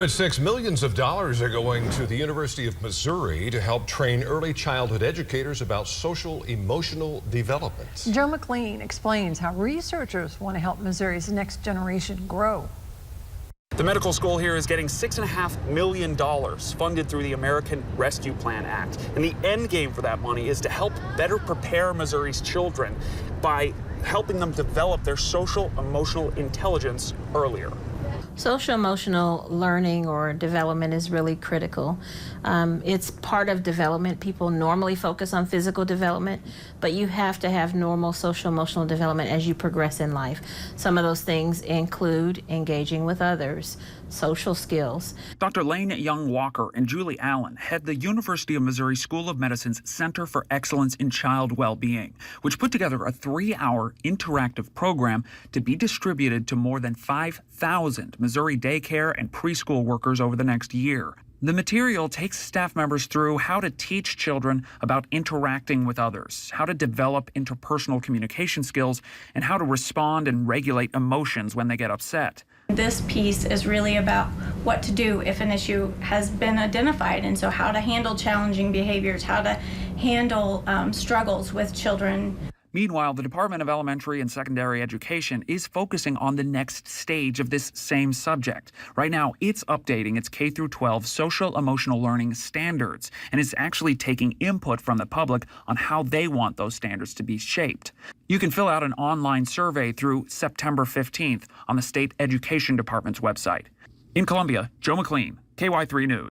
Millions of dollars are going to the University of Missouri to help train early childhood educators about social emotional development. Joe McLean explains how researchers want to help Missouri's next generation grow. The medical school here is getting $6.5 million funded through the American Rescue Plan Act. And the end game for that money is to help better prepare Missouri's children by helping them develop their social emotional intelligence earlier. Social emotional learning or development is really critical. It's part of development. People normally focus on physical development, but you have to have normal social emotional development as you progress in life. Some of those things include engaging with others, social skills. Dr. Lane Young-Walker and Julie Allen head the University of Missouri School of Medicine's Center for Excellence in Child Well-Being, which put together a 3-hour interactive program to be distributed to more than 5,000 Missouri daycare and preschool workers over the next year. The material takes staff members through how to teach children about interacting with others, how to develop interpersonal communication skills, and how to respond and regulate emotions when they get upset. This piece is really about what to do if an issue has been identified, and so how to handle challenging behaviors, how to handle struggles with children. Meanwhile, the Department of Elementary and Secondary Education is focusing on the next stage of this same subject. Right now, it's updating its K-12 social emotional learning standards, and it's actually taking input from the public on how they want those standards to be shaped. You can fill out an online survey through September 15th on the State Education Department's website. In Columbia, Joe McLean, KY3 News.